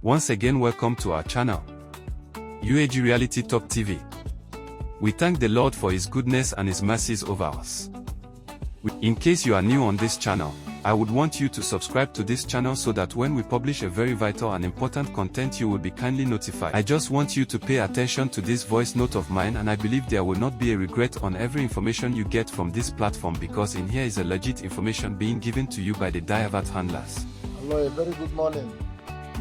Once again, welcome to our channel, UAAG Reality Top TV. We thank the Lord for His goodness and His mercies over us. In case you are new on this channel, I would want you to subscribe to this channel so that when we publish a very vital and important content, you will be kindly notified. I just want you to pay attention to this voice note of mine, and I believe there will not be a regret on every information you get from this platform, because in here is a legit information being given to you by the divert handlers. Hello, a very good morning,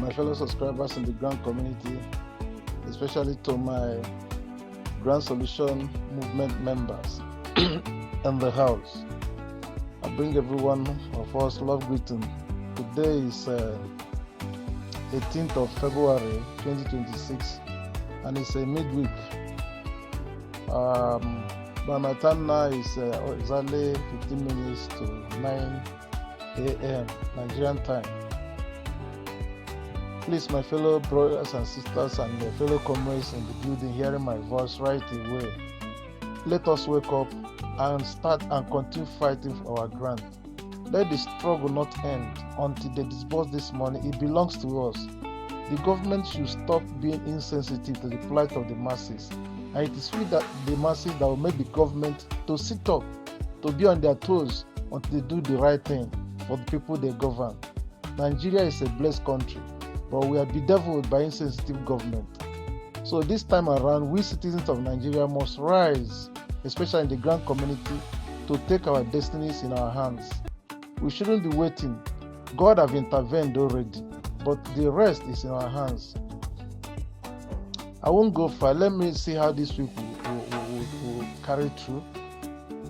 my fellow subscribers in the Grant community, especially to my Grant Solution Movement members in the house. I bring everyone of us love greeting. Today is 18th of February 2026, and it's a midweek. By my time now is exactly 15 minutes to 9 a.m. Nigerian time. Please, my fellow brothers and sisters and my fellow comrades in the building hearing my voice right away, let us wake up and start and continue fighting for our grant. Let the struggle not end until they disburse this money. It belongs to us. The government should stop being insensitive to the plight of the masses, and it is we that the masses that will make the government to sit up, to be on their toes until they do the right thing for the people they govern. Nigeria is a blessed country, but we are bedeviled by insensitive government. So this time around, we citizens of Nigeria must rise, especially in the Grant community, to take our destinies in our hands. We shouldn't be waiting. God have intervened already, but the rest is in our hands. I won't go far. Let me see how this week will carry through.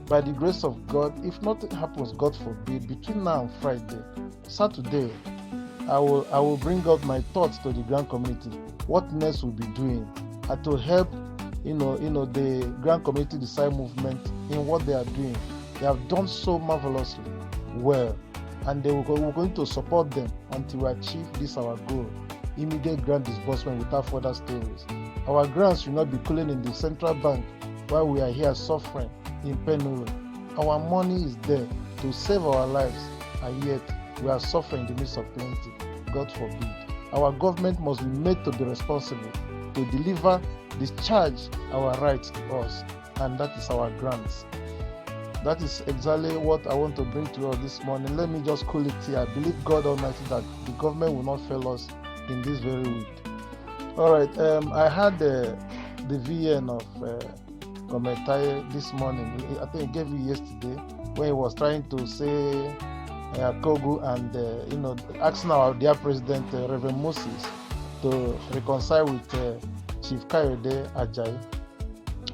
By the grace of God, if nothing happens, God forbid, between now and Friday, Saturday, I will bring out my thoughts to the Grant community, what next we'll be doing, and to help the Grant community decide movement in what they are doing. They have done so marvelously well, and we're going to support them until we achieve this our goal: immediate grant disbursement without further stories. Our grants should not be cooling in the central bank while we are here suffering in penury. Our money is there to save our lives, and yet we are suffering in the midst of plenty. God forbid. Our government must be made to be responsible to deliver, discharge our rights to us, and that is our grants. That is exactly what I want to bring to us this morning. Let me just call it here. I believe God Almighty that the government will not fail us in this very week. All right, I had the VN of Gometai this morning. I think he gave you yesterday when he was trying to say Kogu and asking our dear President Reverend Moses to reconcile with Chief Kayode Ajayi.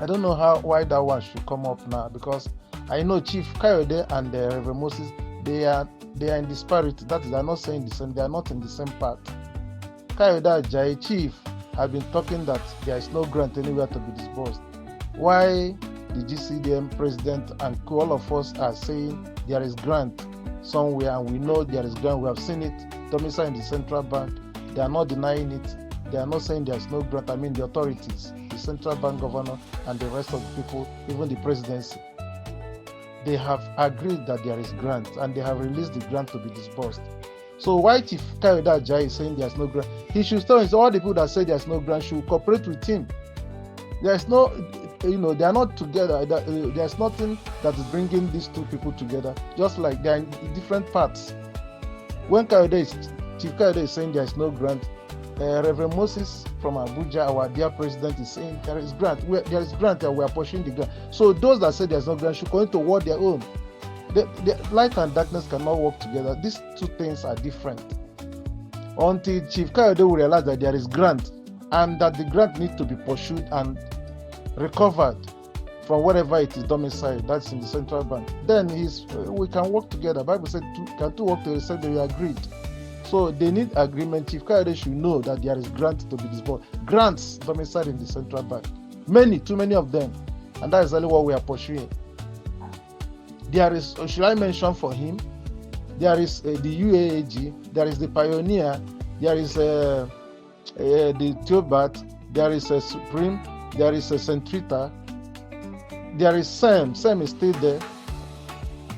I don't know why that one should come up now, because I know Chief Kayode and Reverend Moses, they are in disparity. That is, they are not saying the same. They are not in the same path. Kayode Ajayi, Chief, have been talking that there is no grant anywhere to be disbursed. Why the GCDM President and all of us are saying there is grant somewhere, and we know there is grant. We have seen it domiciled in the central bank. They are not denying it. They are not saying there is no grant. I mean, the authorities, the central bank governor, and the rest of the people, even the presidency, they have agreed that there is grant, and they have released the grant to be disbursed. So why Chief Kayode Ajayi is saying there is no grant? He should tell all the people that say there is no grant should cooperate with him. There is no, they are not together. There is nothing that is bringing these two people together. Just like they are in different paths. When Chief Kayode is saying there is no grant, Reverend Moses from Abuja, our dear president, is saying there is grant. There is grant, and we are pushing the grant. So those that say there is no grant should go toward their own. The light and darkness cannot work together. These two things are different. Until Chief Kayode will realize that there is grant, and that the grant needs to be pursued and recovered from wherever it is domiciled, that's in the central bank, then we can work together. The Bible said can two work together, said they agreed. So they need agreement. Chief Kayode should know that there is grant to be disbursed. Grants domiciled in the central bank. Too many of them. And that is exactly what we are pursuing. There is, should I mention for him, there is the UAAG, there is the Pioneer, there is the Theobat, there is a Supreme, there is a Centrita, there is SEM is still there.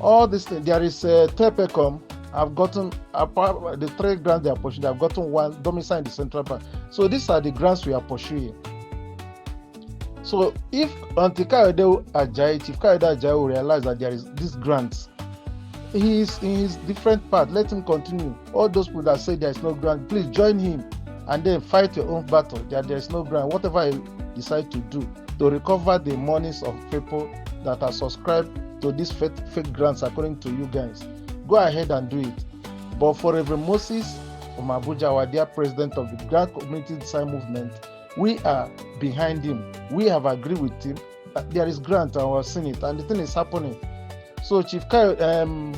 All these things, there is Tepecom, I've gotten, apart the 3 grants they are pursuing, I've gotten 1 domicile in the central bank. So these are the grants we are pursuing. So if until Kayode Ajayi, Chief Kayode Ajayi will realize that there is these grants, he is in his different path. Let him continue. All those people that say there is no grant, please join him and then fight your own battle. That there is no grant, whatever you decide to do to recover the monies of people that are subscribed to these fake grants according to you guys. Go ahead and do it. But for Reverend Moses from Abuja, our dear president of the Grant Community Design Movement, we are behind him. We have agreed with him that there is grant and we have seen it, and the thing is happening. So Chief Taye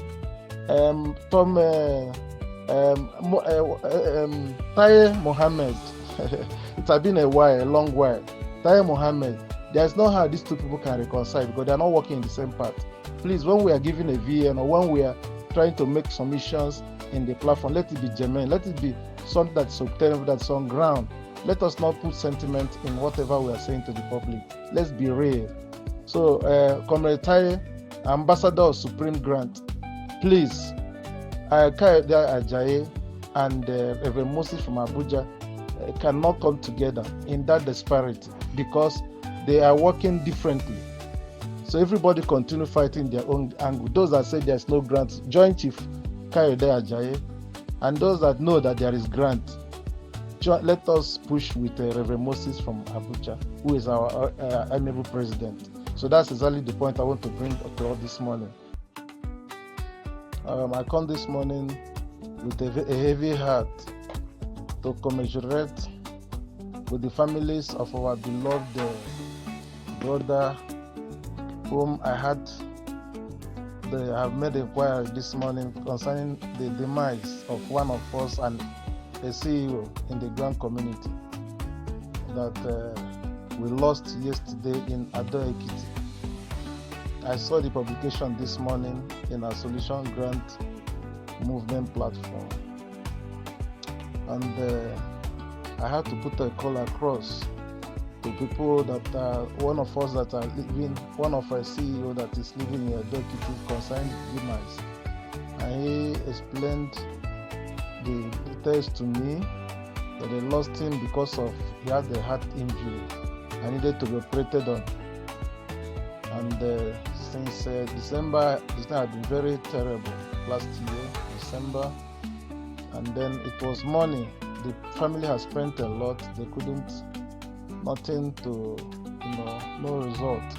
Mohammed, it has been a long while. Taye Mohammed, there's no how these 2 people can reconcile because they are not working in the same path. Please, when we are giving a VN or when we are trying to make submissions in the platform, let it be genuine. Let it be something that's obtainable, that's on ground. Let us not put sentiment in whatever we are saying to the public. Let's be real. So, Comrade Taye, Ambassador of Supreme Grant, please, Kayode Ajayi and Reverend Moses from Abuja cannot come together in that disparity because they are working differently. So everybody continue fighting their own angle. Those that say there's no grant, join Chief Kayode Ajayi, and those that know that there is grant, let us push with Reverend Moses from Abuja, who is our amiable president. So that's exactly the point I want to bring to us this morning. I come this morning with a heavy heart to commiserate with the families of our beloved brother whom I have made inquiry this morning concerning the demise of one of us and a CEO in the Grant community that we lost yesterday in Ado Ekiti. I saw the publication this morning in our Solution Grant movement platform, and I had to put a call across to people that are one of us that are living, one of our CEO that is living in Ado Ekiti concerning demise, and he explained the details to me that they lost him because of he had a heart injury and needed to be operated on. And since December, this had been very terrible last year, December, and then it was money. The family has spent a lot. They couldn't, nothing to, no result.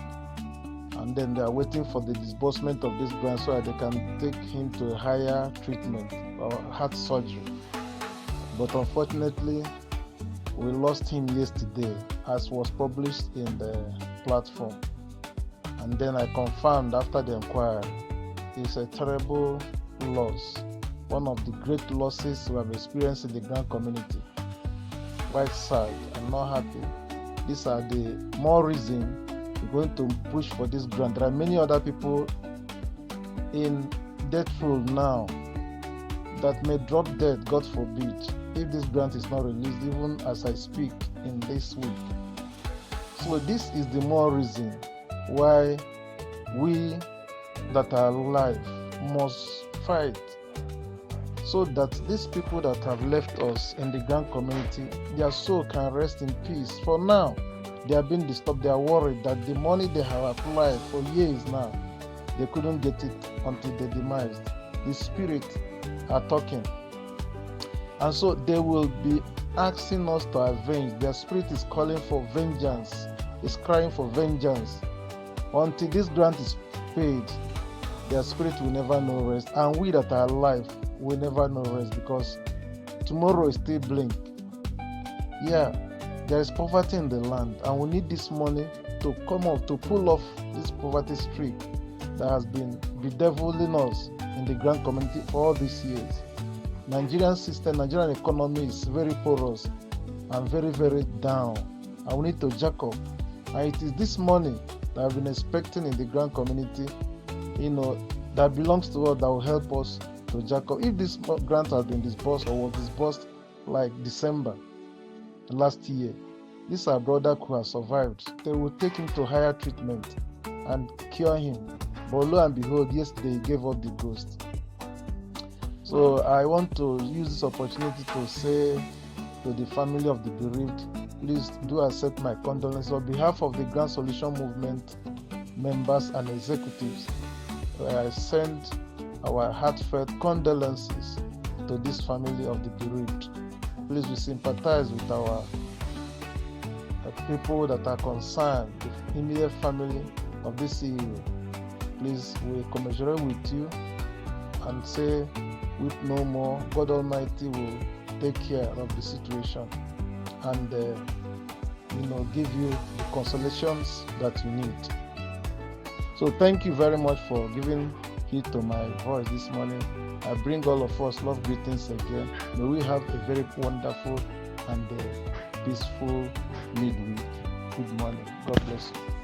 And then they are waiting for the disbursement of this grant so that they can take him to a higher treatment or heart surgery. But unfortunately, we lost him yesterday, as was published in the platform. And then I confirmed after the inquiry, it's a terrible loss, one of the great losses we have experienced in the Grant community. Quite sad. I'm not happy. These are the more reason we're going to push for this grant. There are many other people in death row now that may drop dead, God forbid, if this grant is not released, even as I speak in this week. So this is the more reason why we that are alive must fight so that these people that have left us in the Grant community, their soul can rest in peace. For now, they are being disturbed. They are worried that the money they have applied for years now, they couldn't get it until they demised. The spirit are talking. And so they will be asking us to avenge. Their spirit is calling for vengeance, is crying for vengeance. Until this grant is paid, their spirit will never know rest. And we that are alive will never know rest, because tomorrow is still blink. Yeah, there is poverty in the land, and we need this money to come up, to pull off this poverty streak that has been bedeviling us in the Grant community for all these years. Nigerian system, Nigerian economy is very porous and very, very down, and we need to jack up. And it is this money that I've been expecting in the Grant community, that belongs to us, that will help us to jack up. If this grant has been disbursed or was disbursed like December last year, this our brother who has survived, they will take him to higher treatment and cure him. But lo and behold, yesterday he gave up the ghost. So I want to use this opportunity to say to the family of the bereaved, please do accept my condolences. On behalf of the Grant Solution Movement members and executives, I send our heartfelt condolences to this family of the bereaved. Please, we sympathize with our people that are concerned, the immediate family of this CEO. Please, we commiserate with you and say, weep no more. God Almighty will take care of the situation and give you the consolations that you need. So thank you very much for giving heed to my voice this morning. I bring all of us love greetings again. May we have a very wonderful and peaceful midweek. Good morning. God bless you.